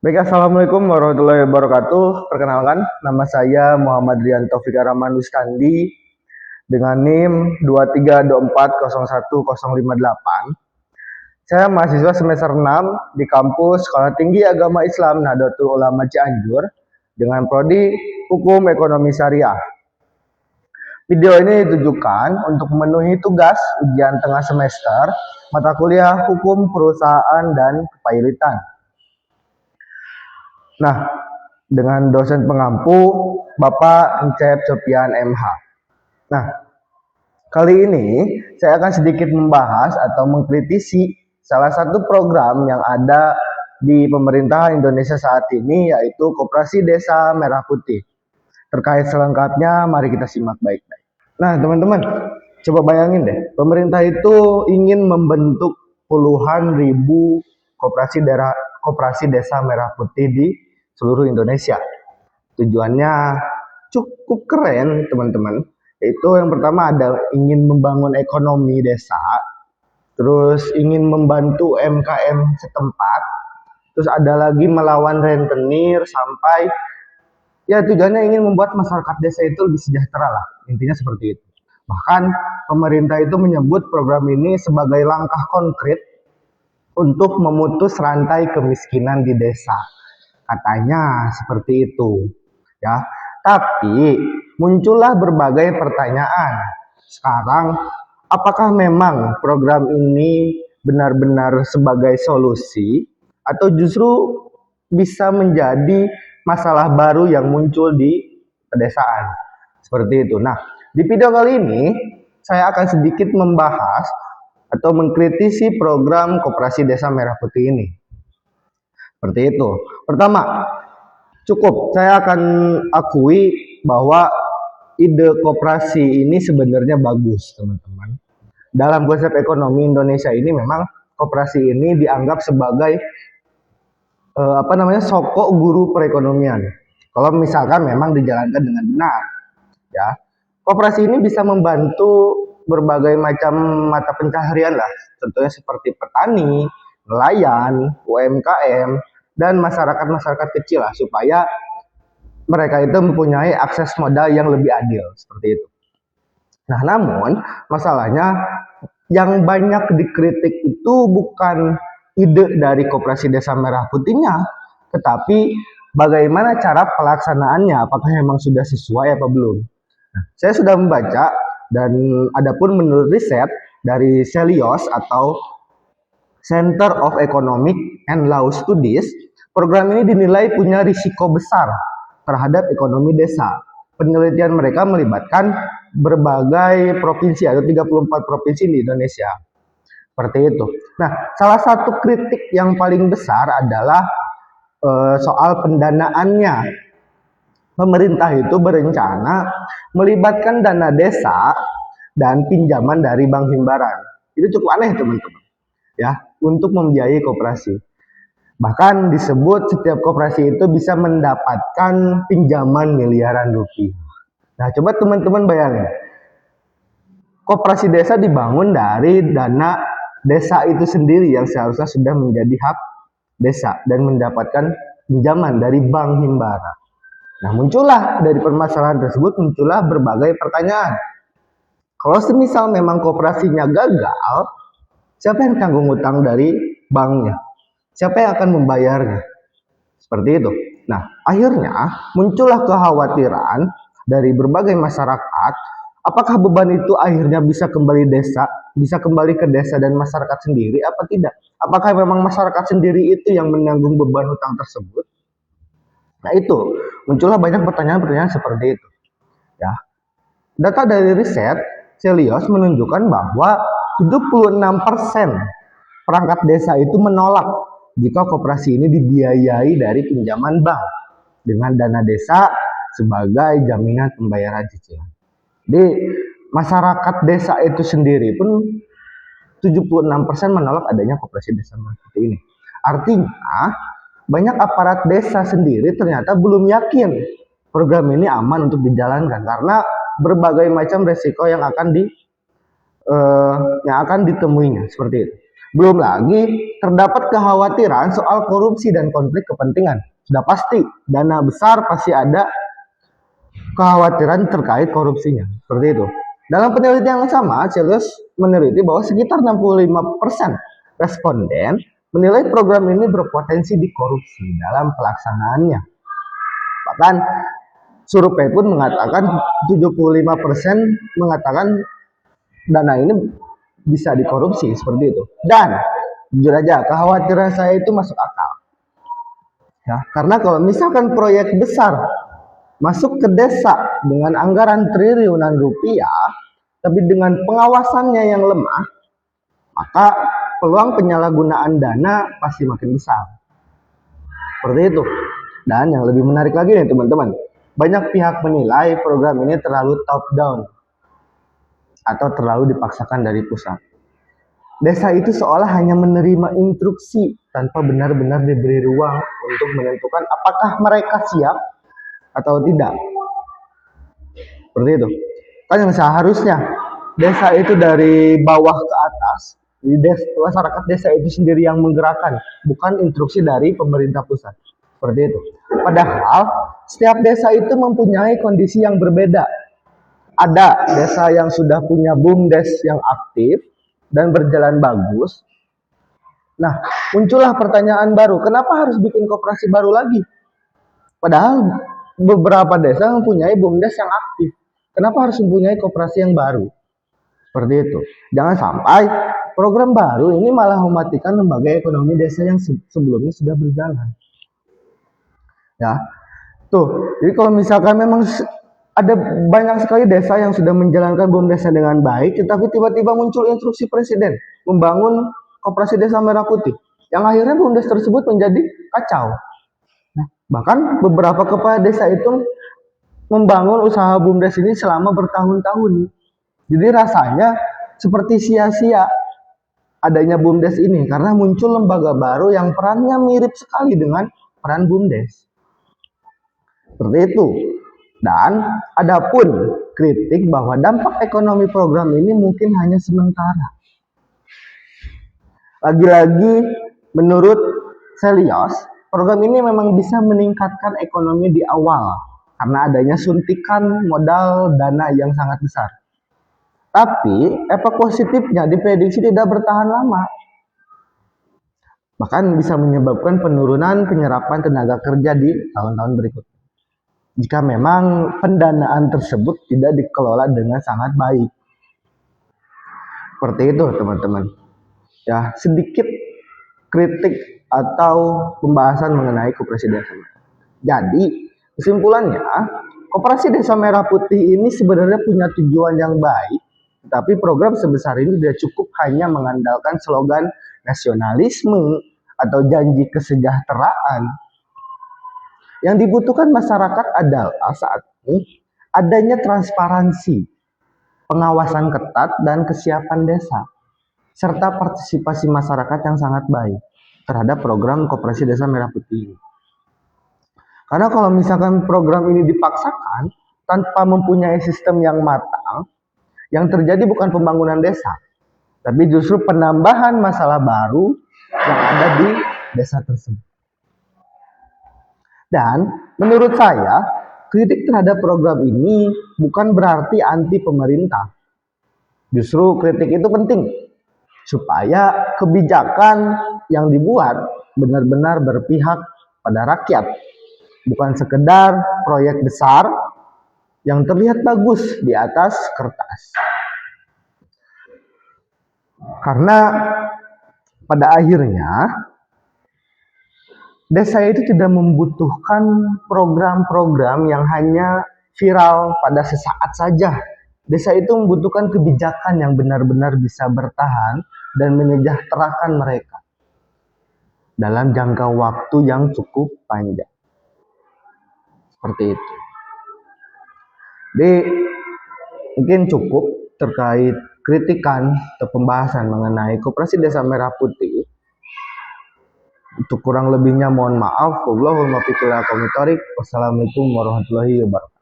Baik, Assalamualaikum warahmatullahi wabarakatuh. Perkenalkan, nama saya Muhammad Rianto Fikaraman Lustandi dengan NIM 2324010058. Saya mahasiswa semester 6 di kampus Sekolah Tinggi Agama Islam Nahdlatul Ulama Cianjur dengan prodi Hukum Ekonomi Syariah. Video ini ditujukan untuk memenuhi tugas ujian tengah semester mata kuliah Hukum Perusahaan dan Kepailitan. Nah, dengan dosen pengampu Bapak Encep Sopian MH. Nah, kali ini saya akan sedikit membahas atau mengkritisi salah satu program yang ada di pemerintahan Indonesia saat ini, yaitu Koperasi Desa Merah Putih. Terkait selengkapnya, mari kita simak baik-baik. Nah, teman-teman, coba bayangin deh, pemerintah itu ingin membentuk puluhan ribu koperasi desa merah putih di seluruh Indonesia. Tujuannya cukup keren, teman-teman. Itu yang pertama ada ingin membangun ekonomi desa, terus ingin membantu UMKM setempat, terus ada lagi melawan rentenir sampai ya tujuannya ingin membuat masyarakat desa itu lebih sejahtera lah. Intinya seperti itu. Bahkan pemerintah itu menyebut program ini sebagai langkah konkret untuk memutus rantai kemiskinan di desa. Katanya seperti itu, ya. Tapi muncullah berbagai pertanyaan. Sekarang, apakah memang program ini benar-benar sebagai solusi atau justru bisa menjadi masalah baru yang muncul di pedesaan? Seperti itu. Nah, di video kali ini saya akan sedikit membahas atau mengkritisi program Koperasi Desa Merah Putih ini. Seperti itu. Pertama, cukup saya akan akui bahwa ide koperasi ini sebenarnya bagus, teman-teman. Dalam konsep ekonomi Indonesia ini memang koperasi ini dianggap sebagai sokok guru perekonomian. Kalau misalkan memang dijalankan dengan benar, ya. Koperasi ini bisa membantu berbagai macam mata pencaharian lah, contohnya seperti petani, nelayan, UMKM, dan masyarakat-masyarakat kecil lah, supaya mereka itu mempunyai akses modal yang lebih adil, seperti itu. Nah, namun masalahnya yang banyak dikritik itu bukan ide dari Koperasi Desa Merah Putihnya, tetapi bagaimana cara pelaksanaannya, apakah memang sudah sesuai apa belum. Nah, saya sudah membaca dan adapun menurut riset dari Celios atau Center of Economic and Law Studies, program ini dinilai punya risiko besar terhadap ekonomi desa. Penelitian mereka melibatkan berbagai provinsi, ada 34 provinsi di Indonesia. Seperti itu. Nah, salah satu kritik yang paling besar adalah soal pendanaannya. Pemerintah itu berencana melibatkan dana desa dan pinjaman dari bank himbaran. Itu cukup aneh, teman-teman, ya, untuk membiayai koperasi. Bahkan disebut setiap koperasi itu bisa mendapatkan pinjaman miliaran rupiah. Nah, coba teman-teman bayangin. Koperasi desa dibangun dari dana desa itu sendiri yang seharusnya sudah menjadi hak desa dan mendapatkan pinjaman dari bank himbara. Nah, muncullah dari permasalahan tersebut muncullah berbagai pertanyaan. Kalau semisal memang koperasinya gagal, siapa yang tanggung utang dari banknya? Siapa yang akan membayarnya? Seperti itu. Nah, akhirnya muncullah kekhawatiran dari berbagai masyarakat, apakah beban itu akhirnya bisa kembali ke desa dan masyarakat sendiri apa tidak? Apakah memang masyarakat sendiri itu yang menanggung beban hutang tersebut? Nah, itu muncullah banyak pertanyaan-pertanyaan seperti itu, ya. Data dari riset Celios menunjukkan bahwa 76% perangkat desa itu menolak jika koperasi ini dibiayai dari pinjaman bank dengan dana desa sebagai jaminan pembayaran cicilan. Jadi masyarakat desa itu sendiri pun 76% menolak adanya koperasi desa seperti ini. Artinya banyak aparat desa sendiri ternyata belum yakin program ini aman untuk dijalankan karena berbagai macam resiko yang akan ditemuinya seperti itu. Belum lagi terdapat kekhawatiran soal korupsi dan konflik kepentingan. Sudah pasti dana besar pasti ada kekhawatiran terkait korupsinya. Seperti itu. Dalam penelitian yang sama, Celius meneliti bahwa sekitar 65% responden menilai program ini berpotensi dikorupsi dalam pelaksanaannya. Bahkan survei pun mengatakan 75% mengatakan dana ini bisa dikorupsi seperti itu. Dan jujur aja kekhawatiran saya itu masuk akal. Ya, karena kalau misalkan proyek besar masuk ke desa dengan anggaran triliunan rupiah, tapi dengan pengawasannya yang lemah, maka peluang penyalahgunaan dana pasti makin besar. Seperti itu. Dan yang lebih menarik lagi nih teman-teman, banyak pihak menilai program ini terlalu top down atau terlalu dipaksakan dari pusat. Desa itu seolah hanya menerima instruksi tanpa benar-benar diberi ruang untuk menentukan apakah mereka siap atau tidak. Seperti itu. Kan yang seharusnya desa itu dari bawah ke atas, masyarakat desa itu sendiri yang menggerakkan, bukan instruksi dari pemerintah pusat. Seperti itu. Padahal setiap desa itu mempunyai kondisi yang berbeda. Ada desa yang sudah punya BUMDes yang aktif dan berjalan bagus. Nah, muncullah pertanyaan baru, kenapa harus bikin koperasi baru lagi? Padahal beberapa desa mempunyai BUMDes yang aktif. Kenapa harus mempunyai koperasi yang baru? Seperti itu. Jangan sampai program baru ini malah mematikan lembaga ekonomi desa yang sebelumnya sudah berjalan. Ya, tuh. Jadi kalau misalkan memang ada banyak sekali desa yang sudah menjalankan BUMDes dengan baik, tetapi tiba-tiba muncul instruksi presiden membangun koperasi desa merah putih, yang akhirnya BUMDes tersebut menjadi kacau. Nah, bahkan beberapa kepala desa itu membangun usaha BUMDes ini selama bertahun-tahun. Jadi rasanya seperti sia-sia adanya BUMDes ini karena muncul lembaga baru yang perannya mirip sekali dengan peran BUMDes. Seperti itu. Dan adapun kritik bahwa dampak ekonomi program ini mungkin hanya sementara. Lagi-lagi menurut Celius, program ini memang bisa meningkatkan ekonomi di awal karena adanya suntikan modal dana yang sangat besar. Tapi efek positifnya diprediksi tidak bertahan lama. Bahkan bisa menyebabkan penurunan penyerapan tenaga kerja di tahun-tahun berikutnya. Jika memang pendanaan tersebut tidak dikelola dengan sangat baik. Seperti itu teman-teman. Ya, sedikit kritik atau pembahasan mengenai koperasi desa. Jadi, kesimpulannya, koperasi desa merah putih ini sebenarnya punya tujuan yang baik, tapi program sebesar ini tidak cukup hanya mengandalkan slogan nasionalisme atau janji kesejahteraan. Yang dibutuhkan masyarakat adalah saat ini adanya transparansi, pengawasan ketat, dan kesiapan desa, serta partisipasi masyarakat yang sangat baik terhadap program koperasi desa merah putih. Karena kalau misalkan program ini dipaksakan tanpa mempunyai sistem yang matang, yang terjadi bukan pembangunan desa, tapi justru penambahan masalah baru yang ada di desa tersebut. Dan menurut saya, kritik terhadap program ini bukan berarti anti pemerintah. Justru kritik itu penting supaya kebijakan yang dibuat benar-benar berpihak pada rakyat. Bukan sekedar proyek besar yang terlihat bagus di atas kertas. Karena pada akhirnya desa itu tidak membutuhkan program-program yang hanya viral pada sesaat saja. Desa itu membutuhkan kebijakan yang benar-benar bisa bertahan dan menyejahterakan mereka dalam jangka waktu yang cukup panjang. Seperti itu. Jadi mungkin cukup terkait kritikan atau pembahasan mengenai koperasi desa merah putih. Untuk kurang lebihnya mohon maaf. Wassalamualaikum warahmatullahi wabarakatuh.